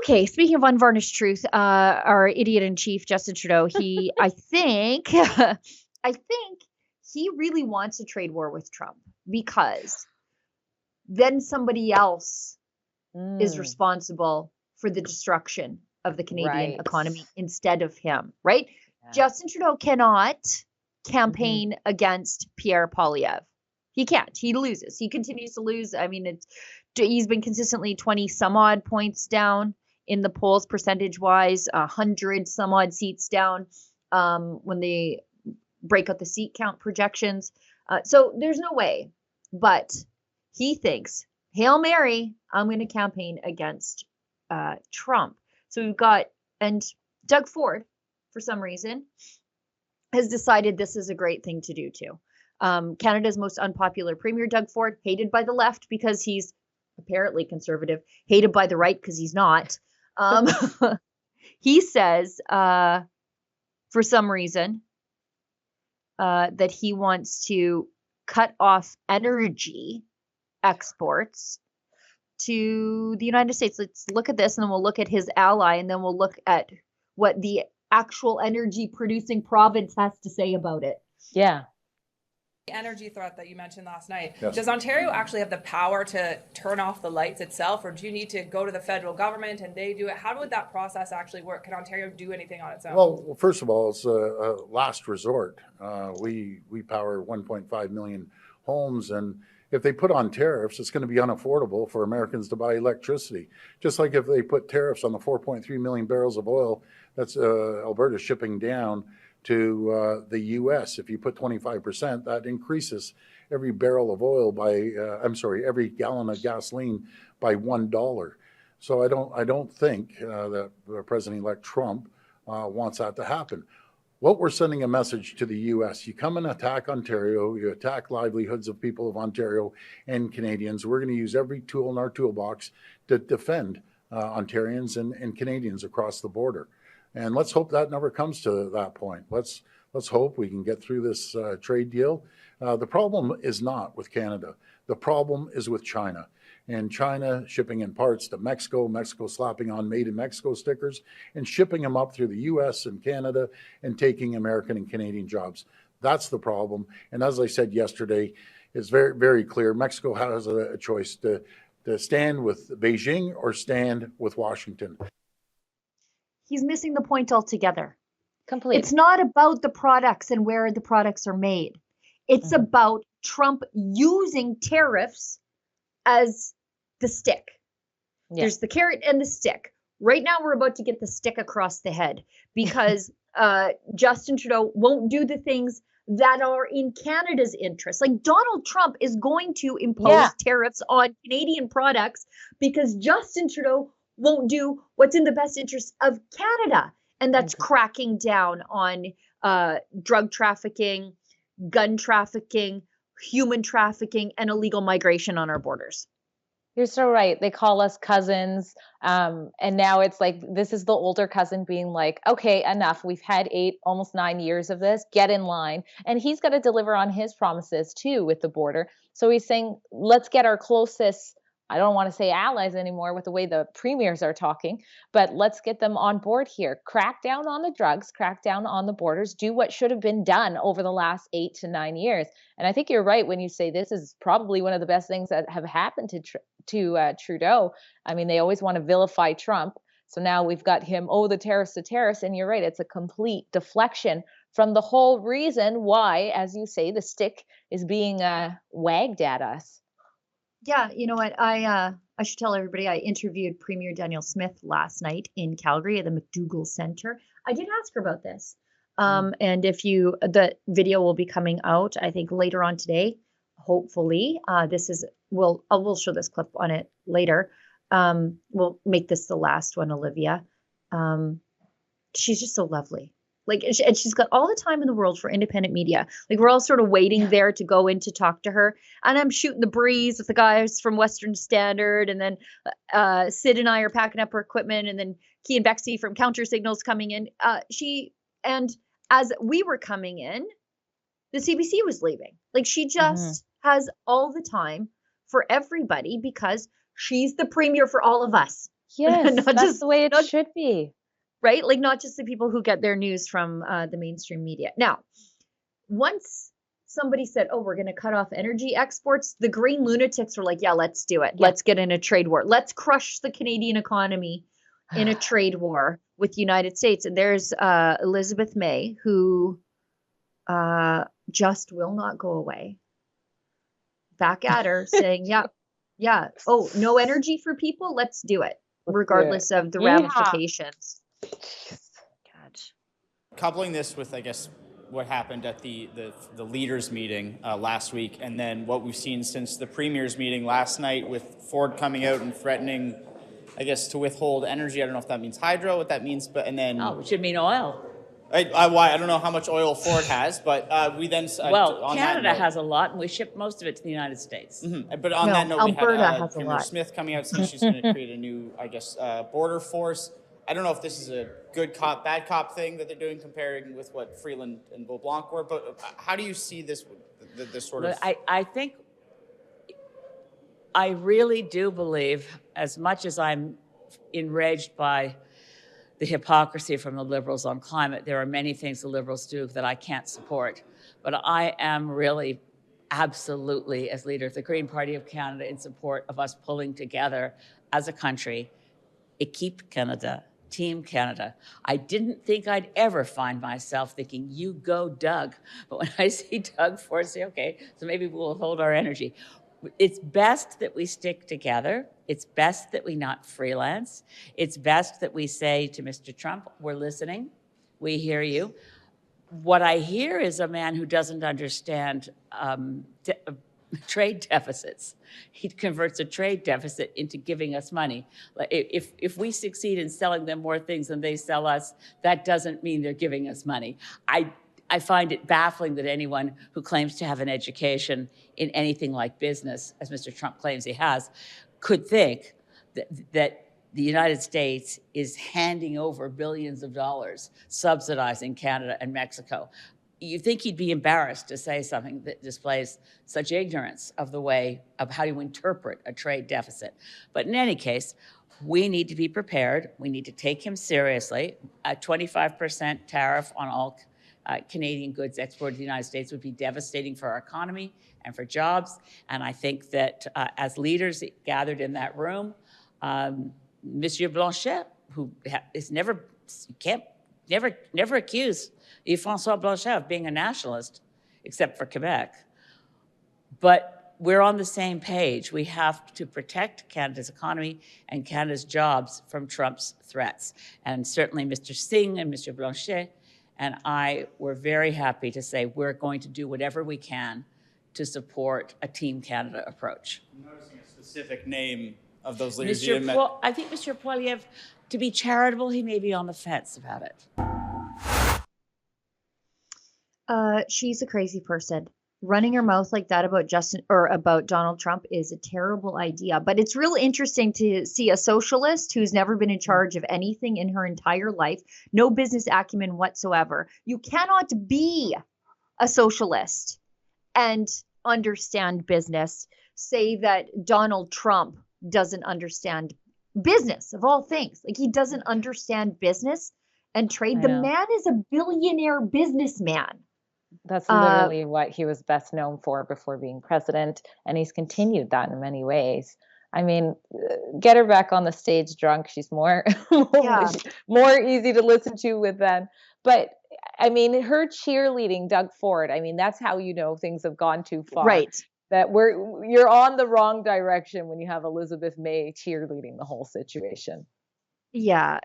Okay, speaking of unvarnished truth, our idiot in chief, Justin Trudeau, I think, I think he really wants a trade war with Trump because then somebody else is Mm, responsible for the destruction of the Canadian right. economy instead of him, right? Yeah. Justin Trudeau cannot Hmm. campaign against Pierre Poilievre. He can't. He loses. He continues to lose. I mean, he's been consistently 20 some odd points down in the polls percentage wise, 100 some odd seats down when they break out the seat count projections. So there's no way. But he thinks, Hail Mary, I'm going to campaign against Trump. So we've got, and Doug Ford, for some reason, has decided this is a great thing to do too. Canada's most unpopular premier, Doug Ford, hated by the left because he's apparently conservative, hated by the right because he's not. Um, he says, for some reason, that he wants to cut off energy exports to the United States. Let's look at this and then we'll look at his ally and then we'll look at what the actual energy producing province has to say about it. Yeah. Energy threat that you mentioned last night. Yes. Does Ontario actually have the power to turn off the lights itself, or do you need to go to the federal government and they do it? How would that process actually work? Can Ontario do anything on its own? Well, first of all, it's a last resort. We power 1.5 million homes, and if they put on tariffs, it's going to be unaffordable for Americans to buy electricity. Just like if they put tariffs on the 4.3 million barrels of oil that's Alberta shipping down to the U.S. If you put 25%, that increases every barrel of oil by, every gallon of gasoline by $1. So I don't think that President-elect Trump wants that to happen. What we're sending a message to the U.S. You come and attack Ontario, you attack livelihoods of people of Ontario and Canadians. We're going to use every tool in our toolbox to defend Ontarians and Canadians across the border. And let's hope that never comes to that point. Let's hope we can get through this trade deal. The problem is not with Canada. The problem is with China. And China shipping in parts to Mexico, Mexico slapping on Made in Mexico stickers and shipping them up through the US and Canada and taking American and Canadian jobs. That's the problem. And as I said yesterday, it's very, very clear. Mexico has a choice to stand with Beijing or stand with Washington. He's missing the point altogether. Completely. It's not about the products and where the products are made. It's about Trump using tariffs as the stick. Yeah. There's the carrot and the stick. Right now, we're about to get the stick across the head because Justin Trudeau won't do the things that are in Canada's interest. Like Donald Trump is going to impose tariffs on Canadian products because Justin Trudeau won't do what's in the best interest of Canada. And that's cracking down on drug trafficking, gun trafficking, human trafficking, and illegal migration on our borders. You're so right. They call us cousins. And now it's like, this is the older cousin being like, okay, enough. We've had 8, almost 9 years of this. Get in line. And he's got to deliver on his promises too with the border. So he's saying, let's get our closest, I don't want to say allies anymore with the way the premiers are talking, but let's get them on board here. Crack down on the drugs, crack down on the borders, do what should have been done over the last 8 to 9 years. And I think you're right when you say this is probably one of the best things that have happened to Trudeau. I mean, they always want to vilify Trump. So now we've got him, the tariffs. And you're right, it's a complete deflection from the whole reason why, as you say, the stick is being wagged at us. Yeah, you know what? I should tell everybody I interviewed Premier Danielle Smith last night in Calgary at the McDougall Center. I did ask her about this. And the video will be coming out, I think later on today, hopefully. We'll show this clip on it later. We'll make this the last one, Olivia. She's just so lovely. And she's got all the time in the world for independent media. Like we're all sort of waiting there to go in to talk to her. And I'm shooting the breeze with the guys from Western Standard. And then Sid and I are packing up her equipment. And then Key and Bexy from Counter Signals coming in. And as we were coming in, the CBC was leaving. Like she just has all the time for everybody because she's the premier for all of us. Yes, Not that's just the way it not should be. right? Like not just the people who get their news from the mainstream media. Now, once somebody said, "Oh, we're going to cut off energy exports," the green lunatics were like, "Yeah, let's do it. Yeah. Let's get in a trade war. Let's crush the Canadian economy in a trade war with the United States." And there's Elizabeth May, who just will not go away. Back at her, saying, "Yeah, yeah. Oh, no energy for people? Let's do it, regardless of the Yeehaw. ramifications." God. Coupling this with, I guess, what happened at the leaders meeting last week, and then what we've seen since the premier's meeting last night with Ford coming out and threatening, I guess, to withhold energy. I don't know if that means hydro, what that means, but and then Oh, it should mean oil. I don't know how much oil Ford has, but we then Well, on Canada that note, has a lot, and we ship most of it to the United States. But on No, that note, Alberta we had has a Premier lot. Smith coming out saying she's going to create a new, I guess, border force. I don't know if this is a good cop, bad cop thing that they're doing, comparing with what Freeland and Beaublanc were. But how do you see this sort of? I think I really do believe, as much as I'm enraged by the hypocrisy from the Liberals on climate, there are many things the Liberals do that I can't support. But I am really absolutely, as leader of the Green Party of Canada, in support of us pulling together as a country, Équipe Canada, Team Canada. I didn't think I'd ever find myself thinking, "You go, Doug." But when I see Doug Ford, say, "Okay, so maybe we'll hold our energy." It's best that we stick together. It's best that we not freelance. It's best that we say to Mr. Trump, "We're listening. We hear you." What I hear is a man who doesn't understand trade deficits. He converts a trade deficit into giving us money. If we succeed in selling them more things than they sell us, that doesn't mean they're giving us money. I find it baffling that anyone who claims to have an education in anything like business, as Mr. Trump claims he has, could think that the United States is handing over billions of dollars subsidizing Canada and Mexico. You think he'd be embarrassed to say something that displays such ignorance of the way of how you interpret a trade deficit. But in any case, we need to be prepared. We need to take him seriously. A 25% tariff on all Canadian goods exported to the United States would be devastating for our economy and for jobs. And I think that as leaders gathered in that room, Monsieur Blanchet, who is never accused Yves-François Blanchet of being a nationalist, except for Quebec. But we're on the same page. We have to protect Canada's economy and Canada's jobs from Trump's threats. And certainly Mr. Singh and Mr. Blanchet and I were very happy to say we're going to do whatever we can to support a Team Canada approach. I'm noticing a specific name of those leaders. I think Mr. Poilievre, to be charitable, he may be on the fence about it. She's a crazy person. Running her mouth like that about Donald Trump is a terrible idea. But it's real interesting to see a socialist who's never been in charge of anything in her entire life, no business acumen whatsoever. You cannot be a socialist and understand business. Say that Donald Trump doesn't understand business, of all things. Like, he doesn't understand business and trade. The man is a billionaire businessman. That's literally what he was best known for before being president, and he's continued that in many ways. I mean, get her back on the stage drunk. She's more easy to listen to with them. But I mean, her cheerleading Doug Ford, I mean, that's how you know things have gone too far. Right. That you're on the wrong direction when you have Elizabeth May cheerleading the whole situation. Yeah,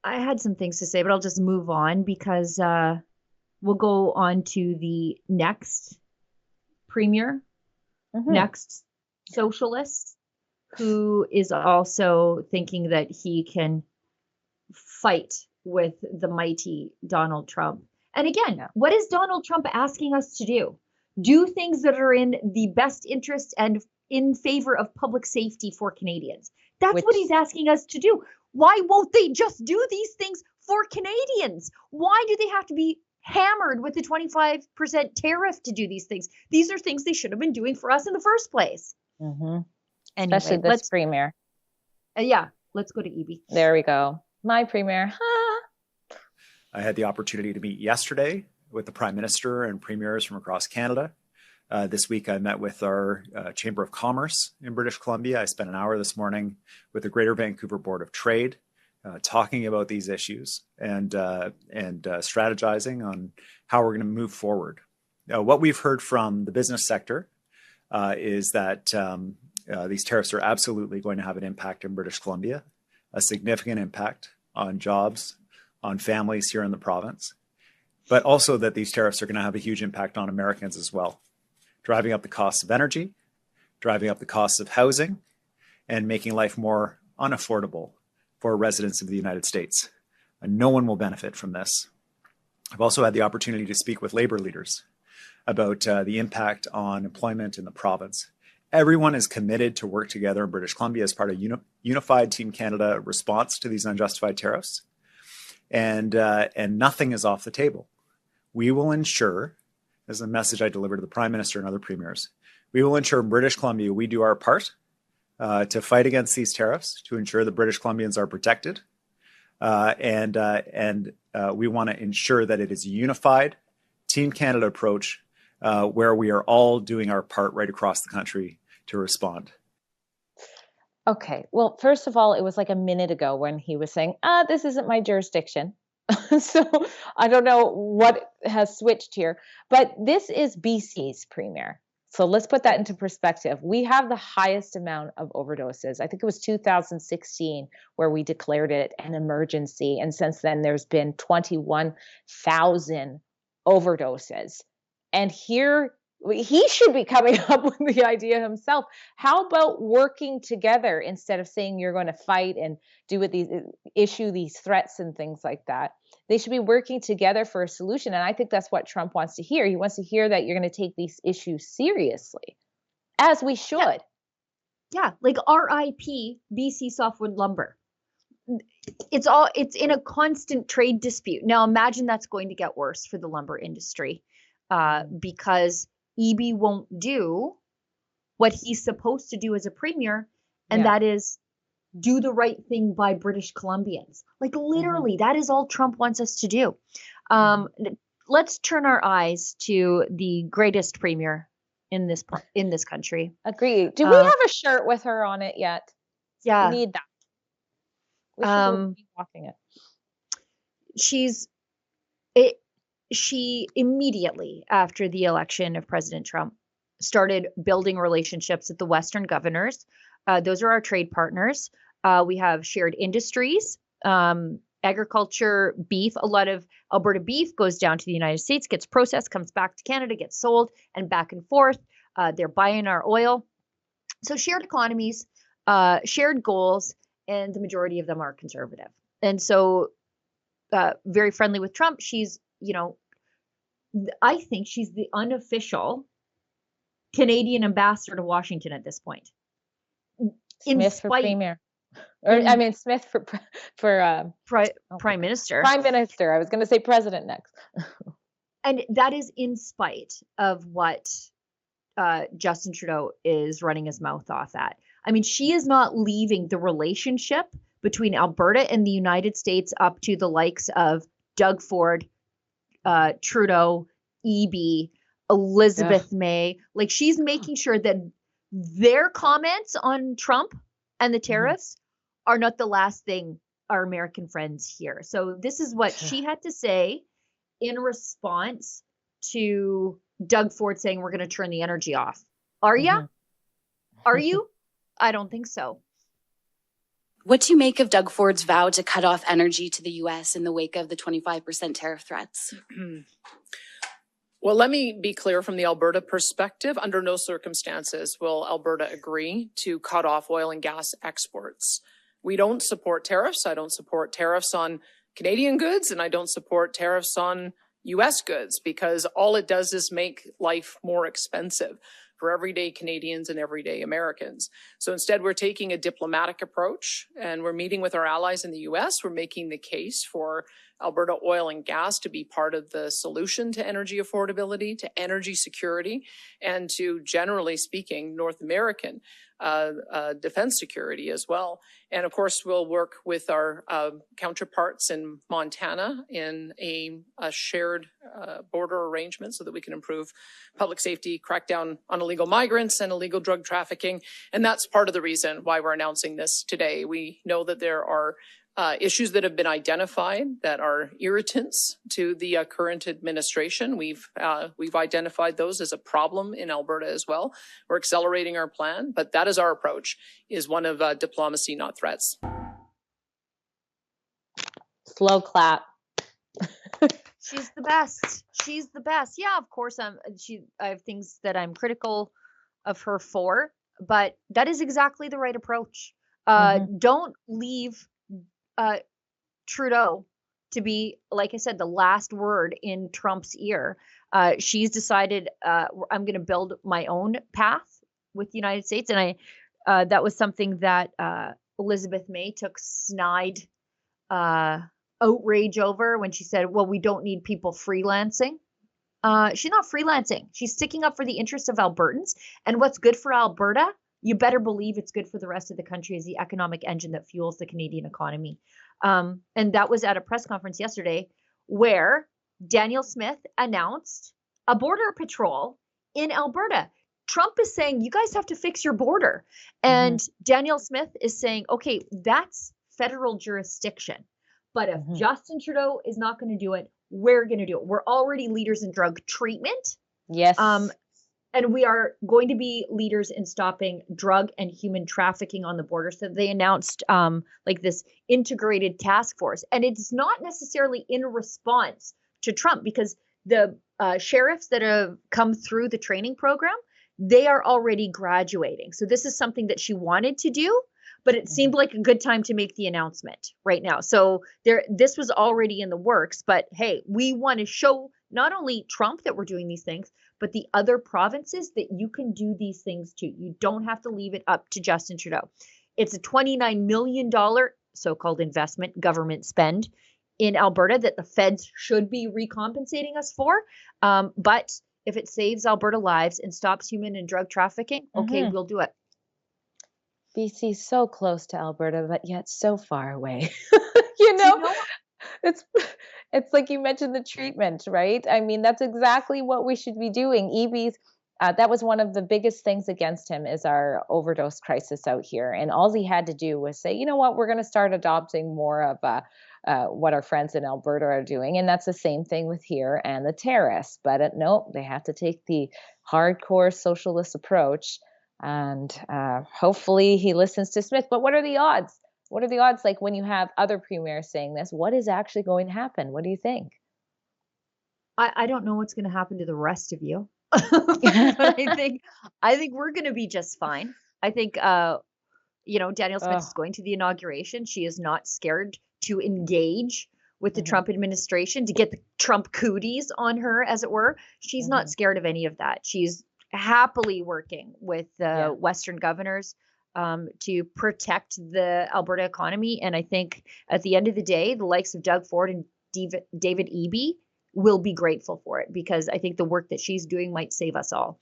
I had some things to say, but I'll just move on because we'll go on to the next premier, next socialist, who is also thinking that he can fight with the mighty Donald Trump. And again, what is Donald Trump asking us to do? Do things that are in the best interest and in favor of public safety for Canadians. That's what he's asking us to do. Why won't they just do these things for Canadians? Why do they have to be hammered with the 25% tariff to do these things? These are things they should have been doing for us in the first place. Mm-hmm. Anyway, Especially this premier. Yeah, let's go to EB. There we go. My premier. I had the opportunity to meet yesterday with the Prime Minister and premiers from across Canada. This week, I met with our Chamber of Commerce in British Columbia. I spent an hour this morning with the Greater Vancouver Board of Trade, talking about these issues and strategizing on how we're going to move forward. What we've heard from the business sector is that these tariffs are absolutely going to have an impact in British Columbia, a significant impact on jobs, on families here in the province, but also that these tariffs are going to have a huge impact on Americans as well, driving up the cost of energy, driving up the cost of housing, and making life more unaffordable for residents of the United States. And no one will benefit from this. I've also had the opportunity to speak with labor leaders about the impact on employment in the province. Everyone is committed to work together in British Columbia as part of unified Team Canada response to these unjustified tariffs. And nothing is off the table. We will ensure, as a message I deliver to the Prime Minister and other premiers, we will ensure in British Columbia we do our part to fight against these tariffs, to ensure that British Columbians are protected. And we want to ensure that it is a unified Team Canada approach where we are all doing our part right across the country to respond. Okay. Well, first of all, it was like a minute ago when he was saying, this isn't my jurisdiction. So I don't know what has switched here, but this is BC's premier. So let's put that into perspective. We have the highest amount of overdoses. I think it was 2016 where we declared it an emergency. And since then, there's been 21,000 overdoses. And here, he should be coming up with the idea himself. How about working together instead of saying you're going to fight and issue these threats and things like that? They should be working together for a solution. And I think that's what Trump wants to hear. He wants to hear that you're going to take these issues seriously, as we should. Yeah, like RIP BC Softwood Lumber. It's in a constant trade dispute. Now imagine that's going to get worse for the lumber industry because EB won't do what he's supposed to do as a premier, and that is do the right thing by British Columbians. Like literally, that is all Trump wants us to do. Let's turn our eyes to the greatest premier in this country. Agreed. Do we have a shirt with her on it yet? Yeah, we need that. We should be walking it. She immediately after the election of President Trump started building relationships with the Western governors. Those are our trade partners. We have shared industries, agriculture, beef. A lot of Alberta beef goes down to the United States, gets processed, comes back to Canada, gets sold, and back and forth. They're buying our oil. So shared economies, shared goals, and the majority of them are conservative. And so very friendly with Trump. She's, I think she's the unofficial Canadian ambassador to Washington at this point. Smith for premier. Smith for Prime Minister. Prime Minister. I was going to say president next. And that is in spite of what Justin Trudeau is running his mouth off at. I mean, she is not leaving the relationship between Alberta and the United States up to the likes of Doug Ford, Trudeau, EB, Elizabeth May. Like she's making sure that their comments on Trump and the tariffs are not the last thing our American friends hear. So this is what she had to say in response to Doug Ford saying we're going to turn the energy off. Are ya? Are you? I don't think so. What do you make of Doug Ford's vow to cut off energy to the U.S. in the wake of the 25% tariff threats? Well, let me be clear from the Alberta perspective. Under no circumstances will Alberta agree to cut off oil and gas exports. We don't support tariffs. I don't support tariffs on Canadian goods, and I don't support tariffs on U.S. goods because all it does is make life more expensive for everyday Canadians and everyday Americans. So instead, we're taking a diplomatic approach and we're meeting with our allies in the U.S. We're making the case for Alberta oil and gas to be part of the solution to energy affordability, to energy security, and to, generally speaking, North American defense security as well. And of course, we'll work with our counterparts in Montana in a shared border arrangement so that we can improve public safety, crack down on illegal migrants and illegal drug trafficking. And that's part of the reason why we're announcing this today. We know that there are issues that have been identified that are irritants to the current administration. We've identified those as a problem in Alberta as well. We're accelerating our plan, but that is our approach, is one of diplomacy, not threats. Slow clap. She's the best. She's the best. Yeah, of course. I have things that I'm critical of her for, but that is exactly the right approach. Don't leave Trudeau to be, like I said, the last word in Trump's ear. She's decided I'm going to build my own path with the United States, and that was something that Elizabeth May took snide outrage over when she said, "Well, we don't need people freelancing." She's not freelancing. She's sticking up for the interests of Albertans, and what's good for Alberta, you better believe it's good for the rest of the country as the economic engine that fuels the Canadian economy. And that was at a press conference yesterday where Daniel Smith announced a border patrol in Alberta. Trump is saying, you guys have to fix your border. And Daniel Smith is saying, okay, that's federal jurisdiction. But if Justin Trudeau is not going to do it, we're going to do it. We're already leaders in drug treatment. Yes. And we are going to be leaders in stopping drug and human trafficking on the border. So they announced like this integrated task force. And it's not necessarily in response to Trump, because the sheriffs that have come through the training program, they are already graduating. So this is something that she wanted to do, but it seemed like a good time to make the announcement right now. So this was already in the works. But hey, we want to show not only Trump that we're doing these things, but the other provinces that you can do these things too. You don't have to leave it up to Justin Trudeau. It's a $29 million so-called investment, government spend in Alberta that the feds should be recompensating us for. But if it saves Alberta lives and stops human and drug trafficking, okay, we'll do it. BC so close to Alberta, but yet so far away. you know, it's like you mentioned the treatment, right? I mean, that's exactly what we should be doing. EB's, that was one of the biggest things against him, is our overdose crisis out here. And all he had to do was say, you know what, we're going to start adopting more of what our friends in Alberta are doing. And that's the same thing with here and the tariffs. But nope, they have to take the hardcore socialist approach. And hopefully he listens to Smith. But what are the odds? What are the odds, like, when you have other premiers saying this? What is actually going to happen? What do you think? I don't know what's going to happen to the rest of you. But I think we're going to be just fine. I think Danielle Smith is going to the inauguration. She is not scared to engage with the Trump administration, to get the Trump cooties on her, as it were. She's not scared of any of that. She's happily working with the Western governors to protect the Alberta economy. And I think at the end of the day, the likes of Doug Ford and David Eby will be grateful for it, because I think the work that she's doing might save us all.